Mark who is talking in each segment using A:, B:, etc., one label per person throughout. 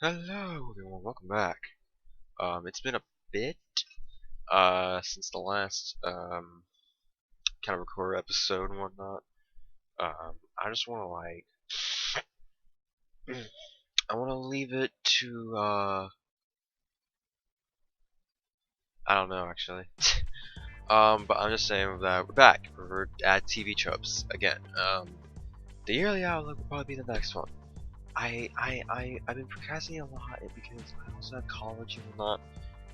A: Hello everyone, welcome back. It's been a bit since the last kind of record episode and whatnot. I just want to I want to leave it to I don't know actually. But I'm just saying that we're back. We're at TV Tropes again. The yearly outlook will probably be the next one. I've been procrastinating a lot because I also have college and whatnot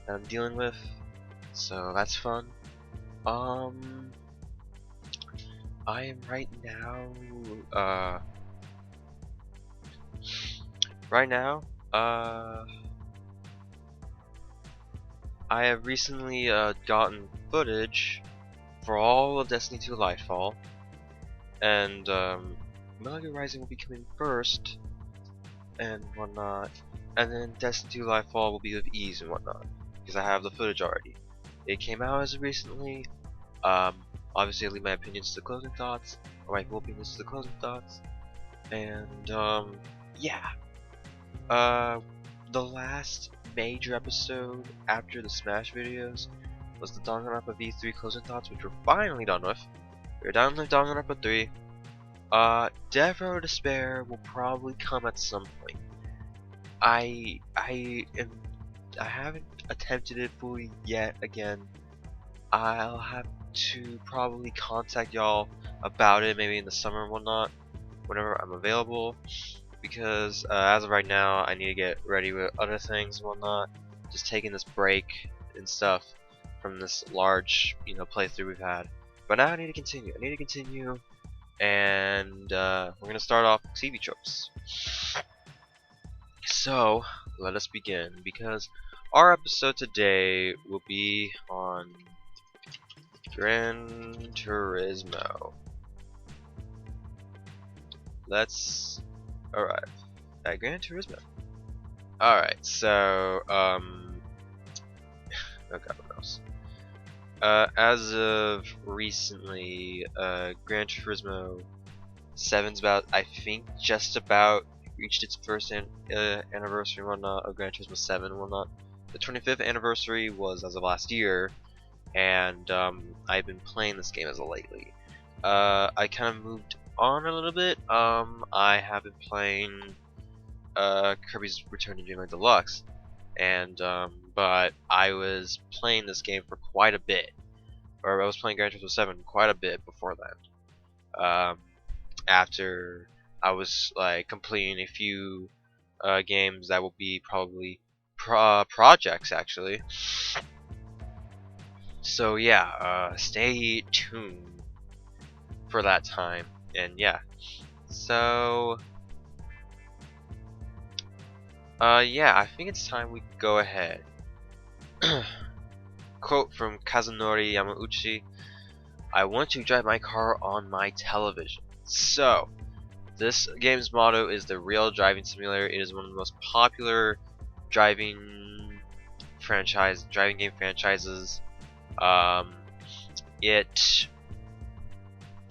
A: that I'm dealing with, so that's fun. Um, I am uh, right now, I have recently, gotten footage for all of Destiny 2 Lightfall, and, Metal Rising will be coming first, and whatnot, and then Destiny 2 Lightfall will be with ease and whatnot, because I have the footage already. It came out as of recently. Um, Obviously, I leave my opinions to the closing thoughts, or my full opinions to the closing thoughts, and yeah. Uh, the last major episode after the Smash videos was the Danganronpa V3 closing thoughts, which we're finally done with. We're done with Danganronpa 3. Death Row to Despair will probably come at some point. I haven't attempted it fully yet. Again, I'll have to probably contact y'all about it maybe in the summer and whatnot, whenever I'm available, because as of right now I need to get ready with other things and whatnot, just taking this break and stuff from this large playthrough we've had. But now I need to continue, and we're gonna start off TV tropes. So let us begin, because our episode today will be on Gran Turismo. Let's arrive at Gran Turismo. Alright, so, oh god, what else? As of recently, Gran Turismo 7's about, I think, just about reached its first anniversary and whatnot of Gran Turismo 7 and whatnot. The 25th anniversary was as of last year, and I've been playing this game as of lately. I kind of moved on a little bit. I have been playing Kirby's Return to Dreamland Deluxe, and but I was playing this game for quite a bit, or I was playing Gran Turismo 7 quite a bit before then. After I was like completing a few games that will be probably projects actually. So yeah, stay tuned for that time, and yeah. So yeah, I think it's time we go ahead. Quote from Kazunori Yamauchi: "I want to drive my car on my television." So, this game's motto is the real driving simulator. It is one of the most popular driving game franchises. It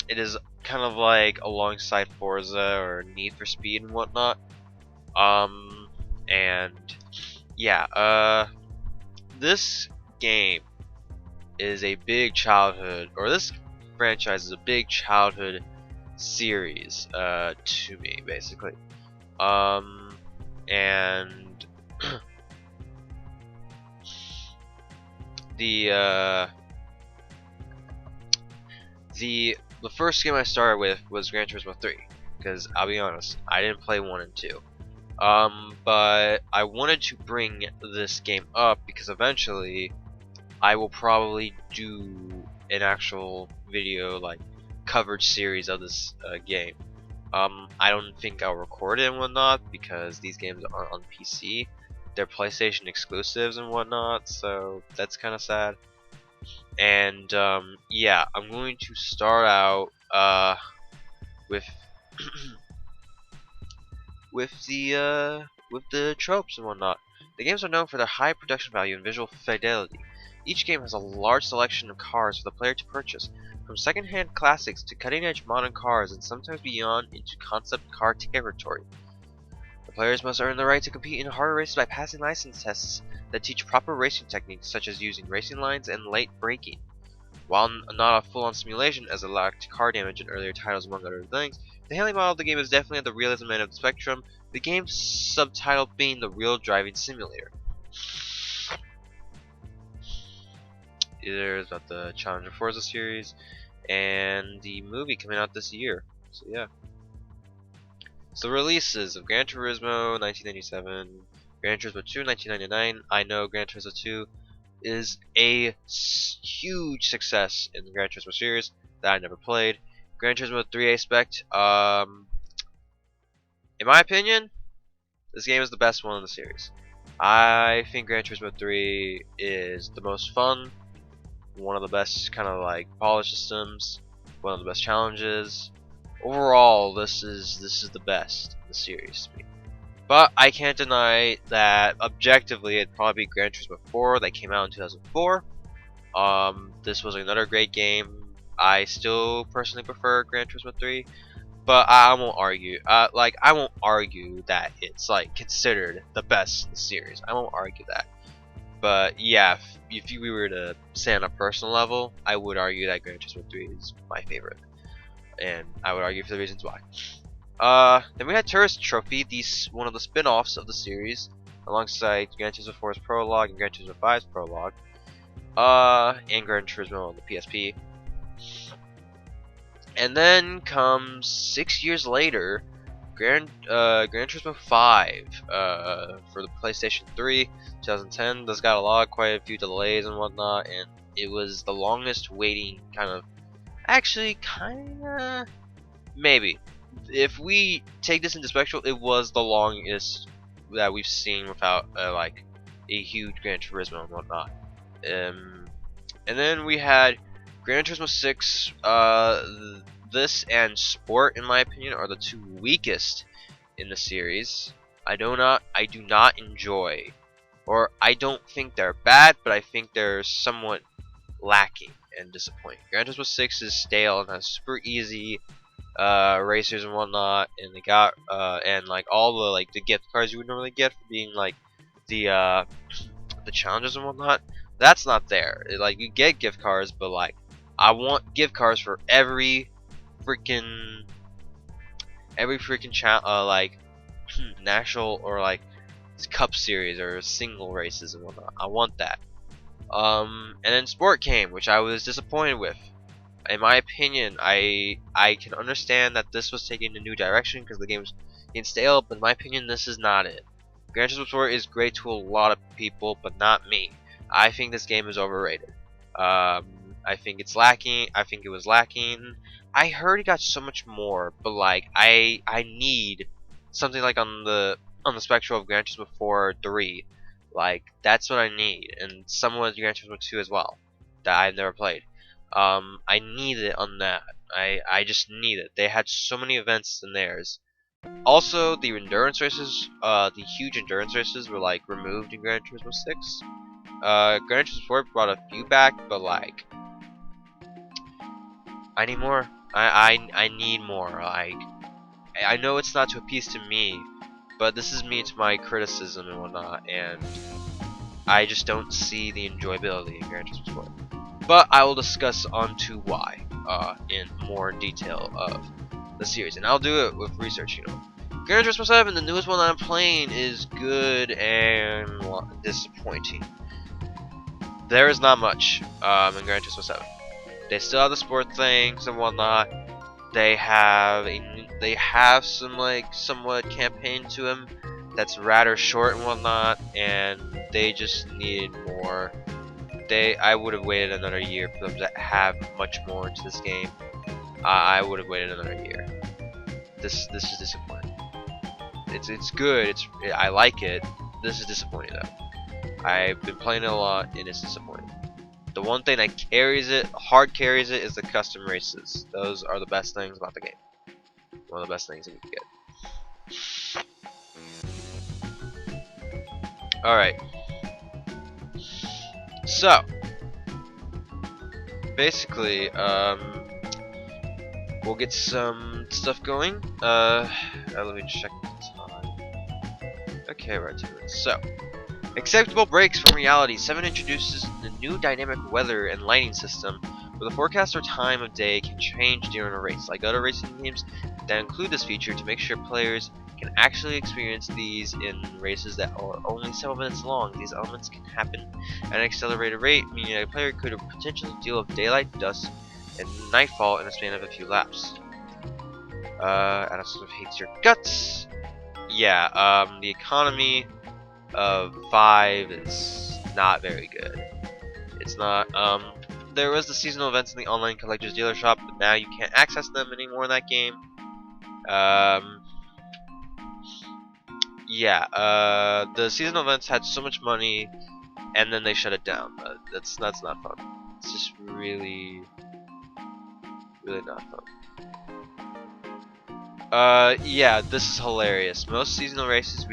A: is kind of like alongside Forza or Need for Speed and whatnot. And yeah, this game is a big childhood, or this franchise is a big childhood series to me, basically. And the the first game I started with was Gran Turismo 3, because I'll be honest, I didn't play 1 and 2. But I wanted to bring this game up because eventually I will probably do an actual video, like, coverage series of this game. I don't think I'll record it and whatnot because these games aren't on PC. They're PlayStation exclusives and whatnot, so that's kind of sad. And yeah, I'm going to start out with with the tropes and whatnot. The games are known for their high production value and visual fidelity. Each game has a large selection of cars for the player to purchase, from second-hand classics to cutting-edge modern cars, and sometimes beyond into concept car territory. Players must earn the right to compete in harder races by passing license tests that teach proper racing techniques such as using racing lines and late braking. While not a full-on simulation, as it lacked car damage in earlier titles among other things, the handling model of the game is definitely at the realism end of the spectrum, the game's subtitle being the Real Driving Simulator. There's about the Challenger Forza series and the movie coming out this year. So yeah. So releases of Gran Turismo 1997, Gran Turismo 2 1999. I know Gran Turismo 2 is a huge success in the Gran Turismo series that I never played. Gran Turismo 3 Aspect, in my opinion, this game is the best one in the series. I think Gran Turismo 3 is the most fun, one of the best kind of like polish systems, one of the best challenges. Overall, this is the best in the series to me. But I can't deny that objectively it'd probably be Gran Turismo 4 that came out in 2004. This was another great game. I still personally prefer Gran Turismo 3, but I won't argue. I won't argue that it's like considered the best in the series. I won't argue that. But yeah, if we were to say on a personal level, I would argue that Gran Turismo 3 is my favorite, and I would argue for the reasons why. Then we had Tourist Trophy, one of the spin-offs of the series, alongside Gran Turismo 4's prologue and Gran Turismo 5's prologue, and Gran Turismo on the PSP. And then comes 6 years later, Gran Turismo 5 for the PlayStation 3, 2010. This got quite a few delays and whatnot, and it was the longest waiting maybe. If we take this into spectral, it was the longest that we've seen without like a huge Gran Turismo and whatnot. And then we had Gran Turismo 6. This and Sport, in my opinion, are the two weakest in the series. I do not enjoy, or I don't think they're bad, but I think they're somewhat lacking and disappointing. Gran Turismo 6 is stale and has super easy racers and whatnot, and they got and like all the the gift cards you would normally get for being like the challenges and whatnot. That's not there. You get gift cards, but I want gift cards for every freaking national or cup series or single races and whatnot. I want that. And then Sport came, which I was disappointed with. In my opinion, I can understand that this was taking a new direction because the game's getting stale, but in my opinion, this is not it. Gran Turismo Sport is great to a lot of people, but not me. I think this game is overrated. I think it's lacking. I think it was lacking. I heard it got so much more, but I need something on the spectrum of Gran Turismo 4 or 3. That's what I need, and somewhat Gran Turismo 2 as well that I've never played. I need it on that. I just need it. They had so many events in theirs. Also, the endurance races, the huge endurance races were removed in Gran Turismo 6. Gran Turismo 4 brought a few back, but I need more. I need more. I know it's not to appease to me, but this is me to my criticism and whatnot, and I just don't see the enjoyability in Gran Turismo Sport. But I will discuss onto why in more detail of the series, and I'll do it with research. Gran Turismo 7, the newest one that I'm playing, is good and disappointing. There is not much in Gran Turismo 7. They still have the sport things and whatnot. They have some somewhat campaign to them that's rather short and whatnot, and they just needed more. I would have waited another year for them to have much more into this game. I would have waited another year. This is disappointing. It's good. I like it. This is disappointing though. I've been playing it a lot and it's disappointing. The one thing that carries it, is the custom races. Those are the best things about the game. One of the best things that you can get. Alright. So, basically, we'll get some stuff going. Let me check the time. Okay, right to it. So, acceptable breaks from reality. 7 introduces the new dynamic weather and lighting system, where the forecast or time of day can change during a race. Like other racing games that include this feature to make sure players can actually experience these in races that are only several minutes long. These elements can happen at an accelerated rate, meaning that a player could potentially deal with daylight, dusk, and nightfall in a span of a few laps. And it sort of hates your guts. Yeah, the economy of 5 is not very good. It's not, there was the seasonal events in the online collector's dealer shop, but now you can't access them anymore in that game. Yeah, the seasonal events had so much money, and then they shut it down. That's not fun. It's just really, really not fun. Yeah, this is hilarious. Most seasonal races,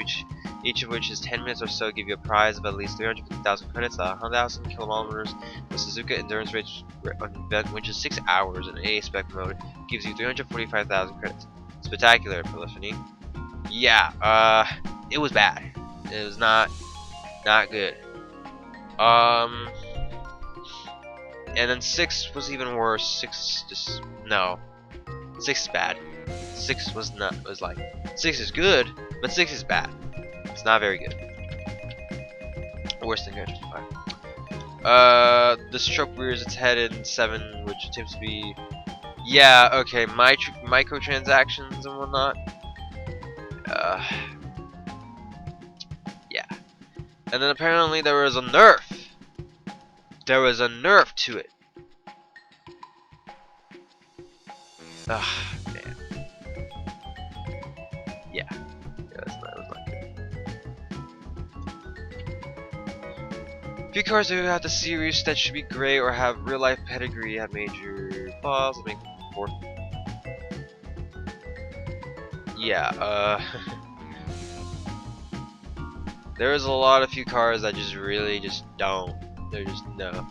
A: each of which is 10 minutes or so, give you a prize of at least 350,000 credits, 100,000 kilometers. The Suzuka Endurance Race event, which is 6 hours in A spec mode, gives you 345,000 credits. Spectacular, Polyphony. Yeah, it was bad. It was not good. And then 6 was even worse. 6 just, no. 6 is bad. 6 was not, was like, 6 is good, but 6 is bad. It's not very good. Worse than Gran Turismo 5. This trope rears its head in 7, which attempts to be, yeah, okay, microtransactions and whatnot. Yeah. And then apparently there was a nerf. There was a nerf to it. Ugh, man. Yeah. That was not good. Few cars who have the series that should be great or have real life pedigree have major flaws. Let me fourth. Yeah, there's a lot of few cars that just really just don't. They're just no.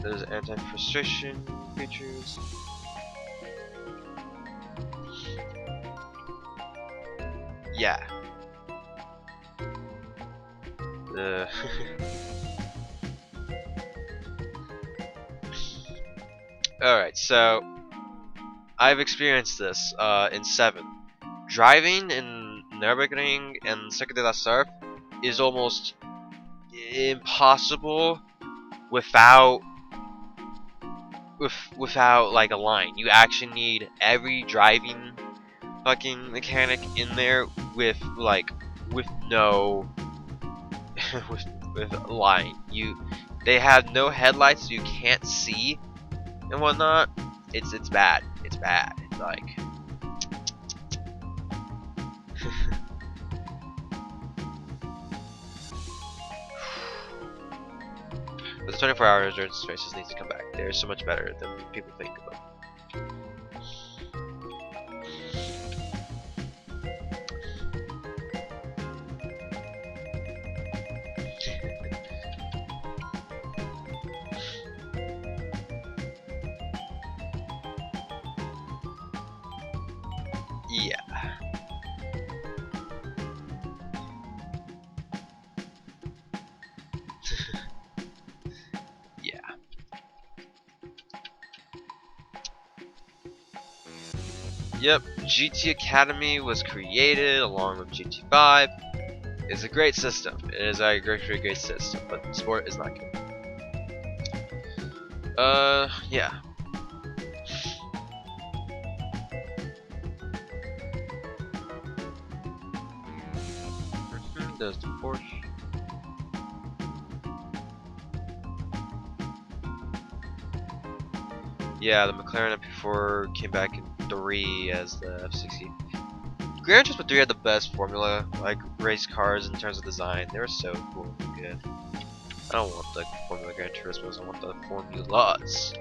A: There's anti-frustration features. Yeah. Alright, so I've experienced this in 7. Driving in Nürburgring and Circuit de la Surf is almost impossible without like a line. You actually need every driving fucking mechanic in there with no with line. They have no headlights, so you can't see and whatnot. It's bad. It's bad. It's like but the 24-hour endurance races needs to come back. They're so much better than people think of them. Yeah. Yeah. Yep, GT Academy was created along with GT5. It's a great system. It is a great system, but the sport is not good. Yeah. There's the Porsche. Yeah, the McLaren F4 came back in 3 as the F60. Gran Turismo 3 had the best formula, like race cars in terms of design. They were so cool and good. I don't want the Formula Gran Turismos, I want the formulas.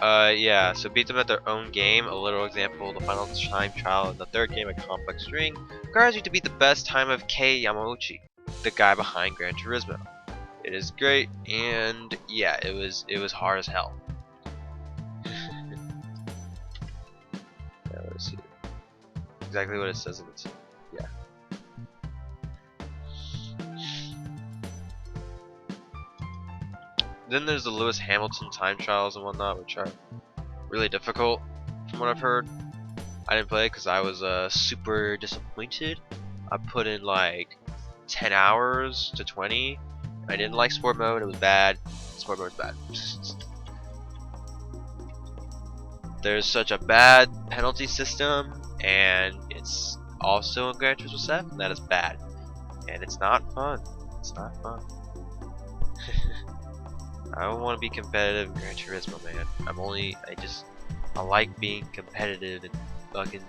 A: Yeah, so beat them at their own game. A little example, the final time trial in the third game, A Complex String, requires you to beat the best time of Kei Yamauchi, the guy behind Gran Turismo. It is great, and yeah, it was hard as hell. Yeah, let's see exactly what it says in it. Yeah. Then there's the Lewis Hamilton time trials and whatnot, which are really difficult from what I've heard. I didn't play it because I was super disappointed. I put in like 10 hours to 20. I didn't like sport mode, it was bad. Sport mode was bad. There's such a bad penalty system, and it's also in Gran Turismo 7 that is bad. And it's not fun. It's not fun. I don't want to be competitive in Gran Turismo, man. I like being competitive in fucking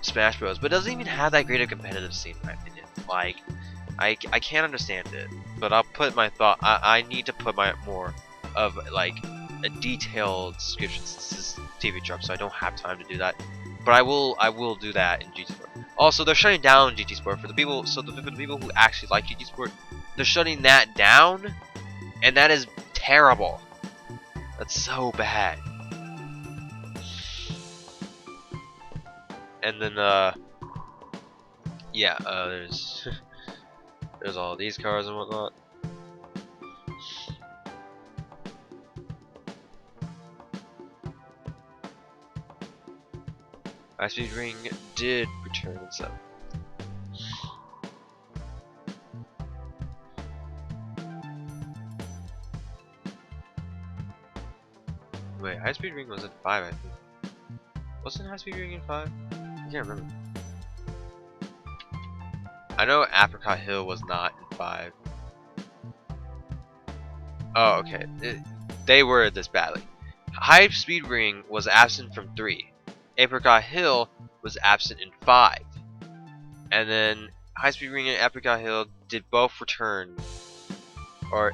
A: Smash Bros. But it doesn't even have that great a competitive scene, in my opinion. Like, I can't understand it. But I'll put my thought. I need to put my more of like a detailed description since this is TV Tropes, so I don't have time to do that. But I will do that in GT Sport. Also, they're shutting down GT Sport for the people. So for the people who actually like GT Sport, they're shutting that down, and that is terrible. That's so bad. And then yeah, there's there's all these cars and whatnot. High Speed Ring did return in 7. Wait, High Speed Ring was in 5, I think. Wasn't High Speed Ring in 5? I can't remember. I know Apricot Hill was not in 5. Oh, okay. They were this badly. High Speed Ring was absent from 3. Apricot Hill was absent in 5. And then High Speed Ring and Apricot Hill did both return. Or,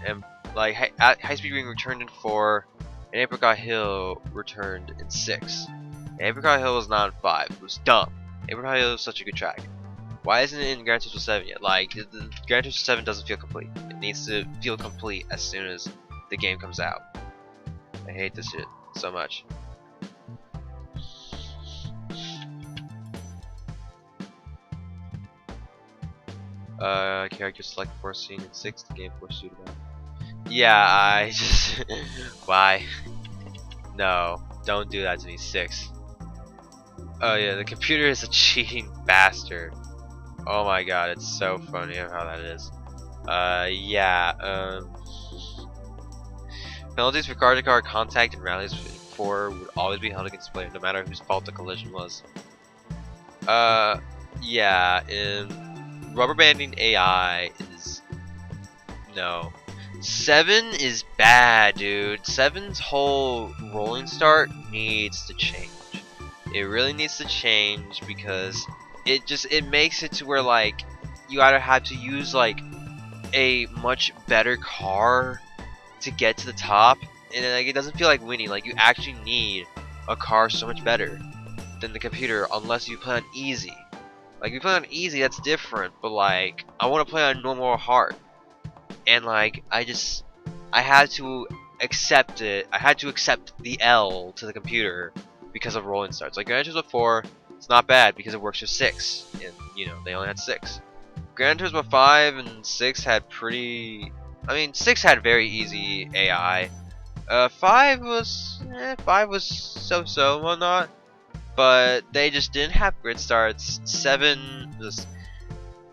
A: like, High Speed Ring returned in 4, and Apricot Hill returned in 6. And Apricot Hill was not in 5. It was dumb. Apricot Hill is such a good track. Why isn't it in Gran Turismo 7 yet? Like, the Gran Turismo 7 doesn't feel complete. It needs to feel complete as soon as the game comes out. I hate this shit so much. Character select for scene in 6, the game for suitable. Yeah, I just why? No, don't do that to me, 6. Oh yeah, the computer is a cheating bastard. Oh my god, it's so funny how that is. Yeah, penalties for car-to-car contact in rallies 4 would always be held against the player, no matter whose fault the collision was. Yeah, rubber banding AI is no. 7 is bad, dude. 7's whole rolling start needs to change. It really needs to change because it makes it to where like you either have to use like a much better car to get to the top, and like it doesn't feel like winning. Like you actually need a car so much better than the computer unless you play on easy. Like if you play on easy, that's different, but like I want to play on normal or hard. And like I had to accept it. I had to accept the L to the computer because of rolling starts. Like Gran Turismo 4, it's not bad because it works with 6, and you know they only had 6. Gran Turismo 5 and 6 had pretty. I mean, 6 had very easy AI. 5 was so-so and whatnot, but they just didn't have grid starts. 7 was.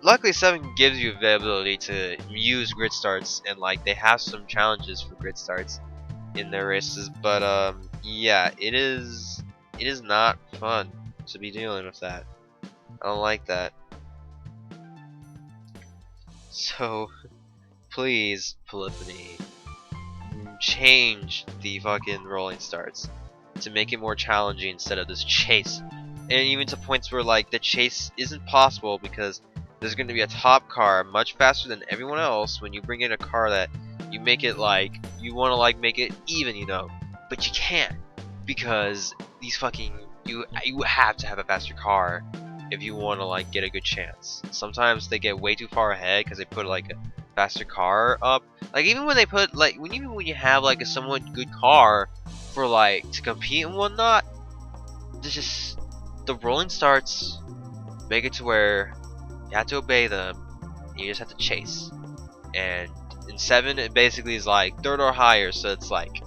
A: Luckily, 7 gives you availability to use grid starts, and like they have some challenges for grid starts in their races. But yeah, it is not fun to be dealing with that. I don't like that. So please, Polyphony, change the fucking rolling starts to make it more challenging instead of this chase. And even to points where like the chase isn't possible because there's going to be a top car much faster than everyone else when you bring in a car that you make it like you want to like make it even, you know, but you can't because these fucking you have to have a faster car if you want to like get a good chance. Sometimes they get way too far ahead because they put like faster car up. Like even when they put like even when you have like a somewhat good car for like to compete and whatnot, there's just the rolling starts make it to where you have to obey them. And you just have to chase. And in 7, it basically is like third or higher. So it's like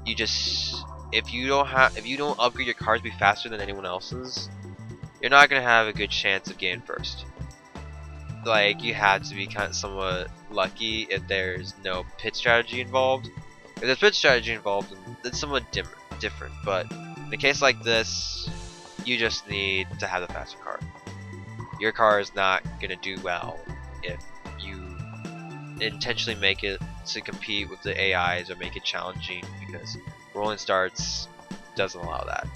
A: you just if you don't upgrade your car to be faster than anyone else's, you're not gonna have a good chance of getting first. Like you have to be kind of somewhat lucky if there's no pit strategy involved. If there's pit strategy involved, then it's somewhat different. But in a case like this, you just need to have the faster car. Your car is not gonna do well if you intentionally make it to compete with the AIs or make it challenging, because rolling starts doesn't allow that.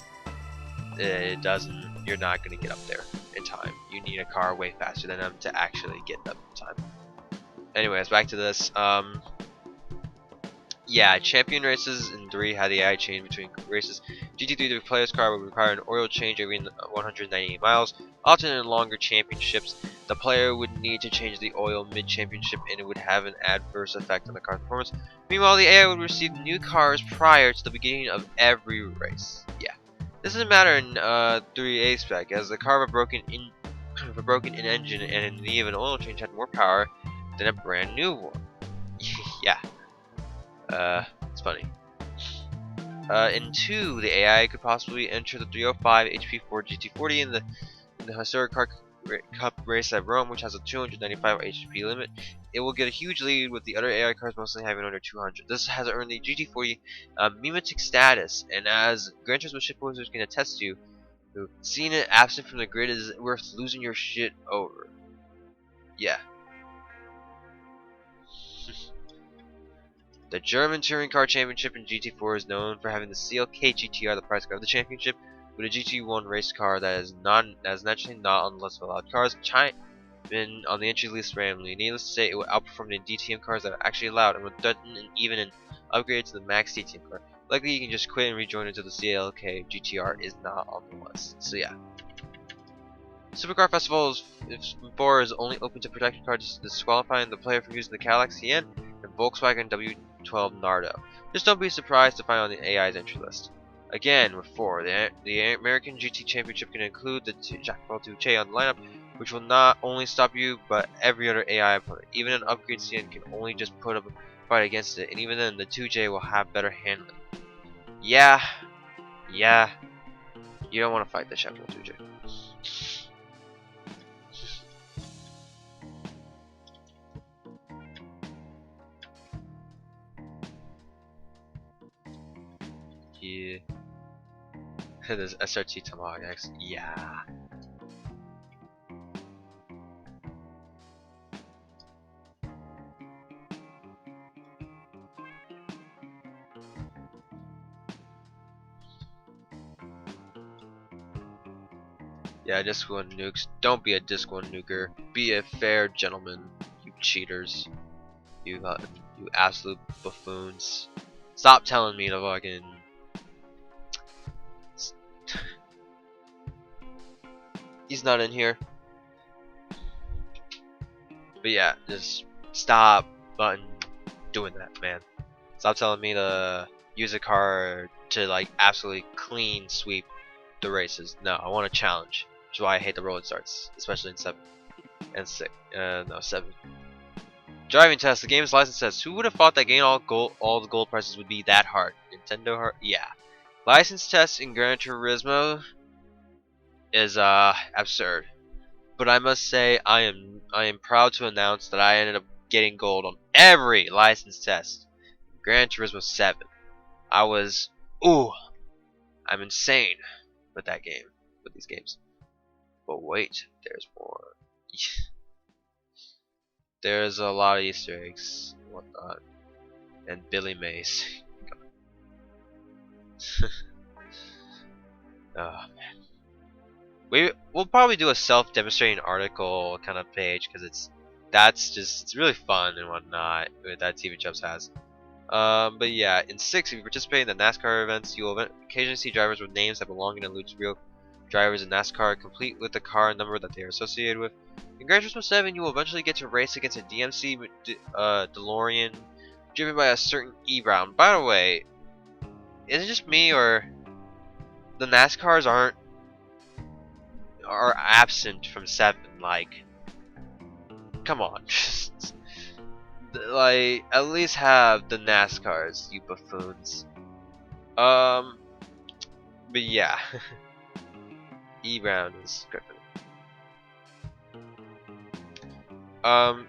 A: It doesn't. You're not gonna get up there in time. You need a car way faster than them to actually get up in time. Anyways, back to this. Yeah, champion races in 3 had the AI change between races. GT3, the player's car would require an oil change every 198 miles. Often in longer championships, the player would need to change the oil mid-championship and it would have an adverse effect on the car's performance. Meanwhile, the AI would receive new cars prior to the beginning of every race. Yeah. This doesn't matter in 3A spec, as the car of a broken in engine and in need of an oil change had more power than a brand new one. Yeah. It's funny. In 2, the AI could possibly enter the 305 HP Ford GT40 in the historic car cup race at Rome, which has a 295 HP limit. It will get a huge lead, with the other AI cars mostly having under 200. This has earned the GT40 mimetic status, and as Gran Turismo shitposters can attest to, seeing it absent from the grid is worth losing your shit over. Yeah. The German Touring Car Championship in GT4 is known for having the CLK GTR, the prize car of the championship, with a GT1 race car that is naturally not on the list of allowed cars. Chime in on the entry list randomly. Needless to say, it will outperform the DTM cars that are actually allowed, and will threaten even an upgrade to the max DTM car. Likely, you can just quit and rejoin until the CLK GTR is not on the list. So yeah. Supercar Festival 4 is only open to protected cars, disqualifying the player from using the Cadillac CN and Volkswagen W12 Nardo. Just don't be surprised to find on the AI's entry list. Again, with 4, the American GT Championship can include the Jacques Duche on the lineup, which will not only stop you, but every other AI opponent. Even an upgrade CN can only just put up a fight against it, and even then, the 2J will have better handling. Yeah, you don't want to fight the Jacques 2J. Yeah. There's SRT Tomahawk X. Yeah. Yeah, disc 1 nukes. Don't be a disc 1 nuker. Be a fair gentleman, you cheaters. You absolute buffoons. Stop telling me to fucking... He's not in here. But yeah, just stop button doing that, man. Stop telling me to use a car to like absolutely clean sweep the races. No, I want a challenge. Which is why I hate the rolling starts, especially in 7 and 6. No, 7. Driving test. The game's license test. Who would have thought that getting all the gold prices would be that hard? Nintendo hard? Yeah. License test in Gran Turismo is absurd. But I must say I am proud to announce that I ended up getting gold on every license test. Gran Turismo 7. I'm insane with that game, with these games. But wait, there's more. There's a lot of Easter eggs, and whatnot, and Billy Mays. Oh man, we'll probably do a self-demonstrating article kind of page because it's really fun and whatnot that TV Jumps has. But yeah, in 6, if you participate in the NASCAR events, you will occasionally see drivers with names that belong in Luke's real drivers in NASCAR, complete with the car number that they are associated with. In Gran Turismo 7, you will eventually get to race against a DMC DeLorean driven by a certain E-Brown. By the way, is it just me or the NASCARs are absent from 7? Like, come on, like at least have the NASCARs, you buffoons. But yeah, E-Brown is Griffin.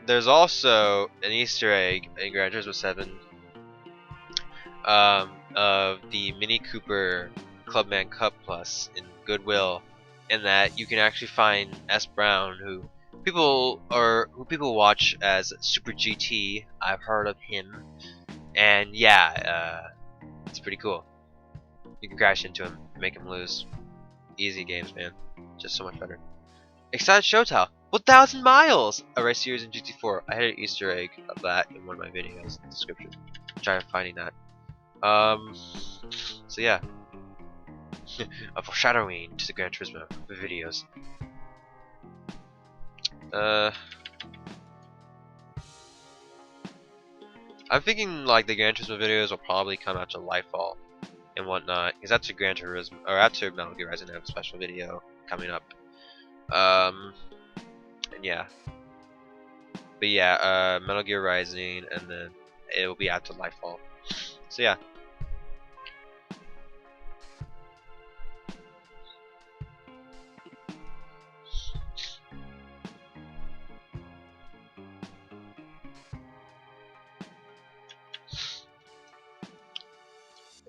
A: There's also an Easter egg in Gran Turismo 7 of the Mini Cooper Clubman Cup Plus in Goodwill, in that you can actually find S. Brown, who people watch as Super GT. I've heard of him, and yeah, it's pretty cool. You can crash into him, make him lose. Easy games, man. Just so much better. Excited Showtime. 1,000 miles! A race series in GT4. I had an Easter egg of that in one of my videos in the description. Try finding that. So yeah. A foreshadowing to the Gran Turismo videos. I'm thinking like the Gran Turismo videos will probably come out to Lightfall and whatnot, because that's a Gran Turismo, or after Metal Gear Rising, I have a special video coming up. And yeah. But yeah, Metal Gear Rising, and then it will be out to Lightfall. So yeah.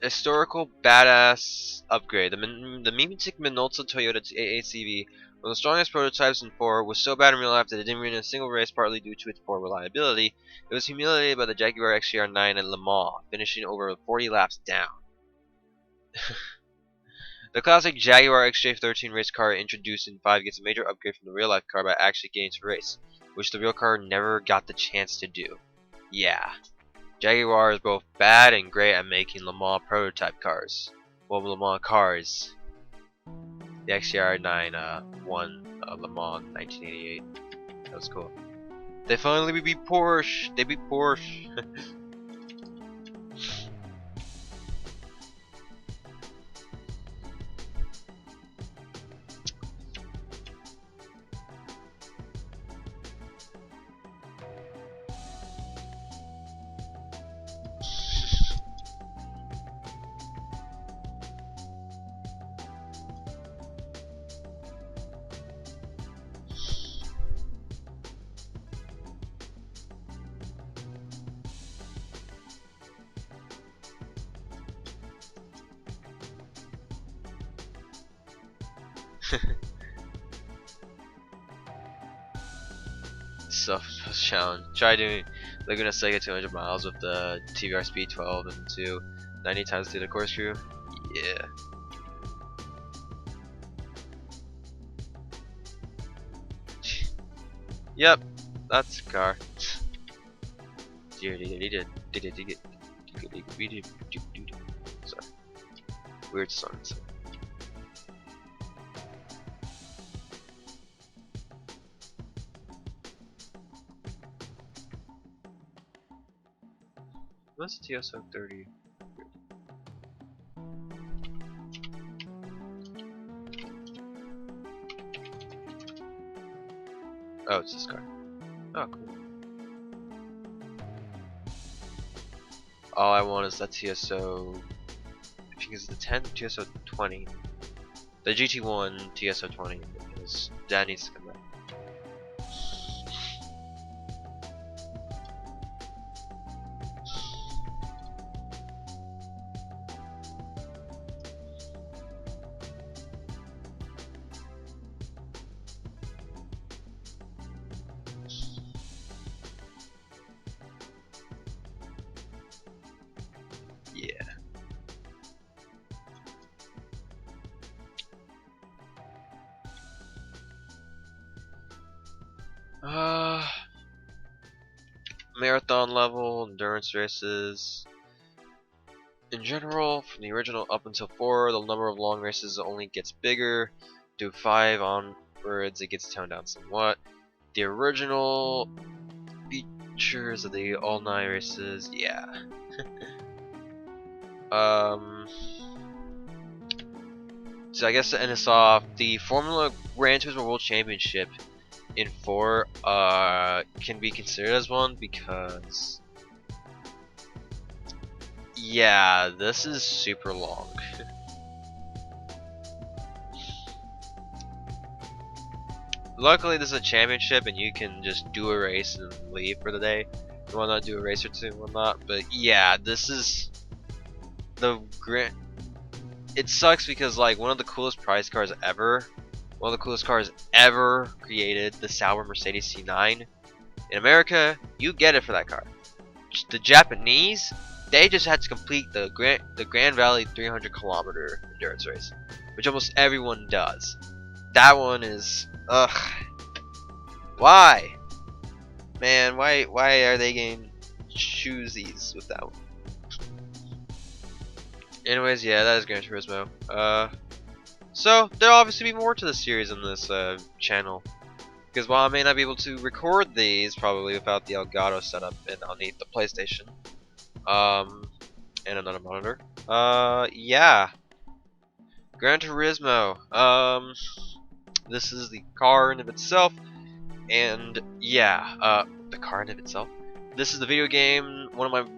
A: Historical badass upgrade. The Mimetic Minolta Toyota AACV, one of the strongest prototypes in 4, was so bad in real life that it didn't win in a single race, partly due to its poor reliability. It was humiliated by the Jaguar XJR9 at Le Mans, finishing over 40 laps down. The classic Jaguar XJ13 race car introduced in 5 gets a major upgrade from the real life car by actually getting to race, which the real car never got the chance to do. Yeah. Jaguar is both bad and great at making Le Mans prototype cars. Well, Le Mans cars. The XJR9 won Le Mans in 1988. That was cool. They finally beat Porsche. They beat Porsche. Challenge. Try doing Laguna Sega 200 miles with the TVR Speed 12 and 2 90 times through the corkscrew. Yeah. Yep, that's the car. Sorry. Weird songs. What's TSO 30? Oh, it's this car. Oh, cool. All I want is that TSO. I think it's the 10 TSO 20. The GT1 TSO 20 is that needs to come back. Marathon level, endurance races. In general, from the original up until 4, the number of long races only gets bigger. Do 5 onwards, it gets toned down somewhat. The original features of the all 9 races, yeah. So I guess to end this off, the Formula Gran Turismo World Championship in 4 can be considered as one because yeah, this is super long. Luckily this is a championship and you can just do a race and leave for the day. You wanna do a race or two and whatnot, but yeah, this is the Grand. It sucks because like one of the coolest prize cars ever, one of the coolest cars ever created, the Sauber Mercedes C9. In America, you get it for that car. The Japanese, they just had to complete the Grand Valley 300-kilometer endurance race, which almost everyone does. That one is why? Man, why are they getting choosies with that one? Anyways, yeah, that is Gran Turismo. So there'll obviously be more to the series on this channel. Because while I may not be able to record these probably without the Elgato setup, and I'll need the PlayStation, and another monitor. Yeah, Gran Turismo. This is the car in of itself, and yeah, the car in of itself. This is the video game, one of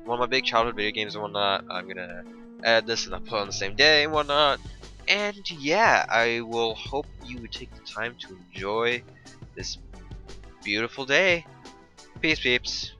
A: my big childhood video games and whatnot. I'm gonna add this and upload on the same day and whatnot. And yeah, I will hope you would take the time to enjoy this beautiful day. Peace, peeps.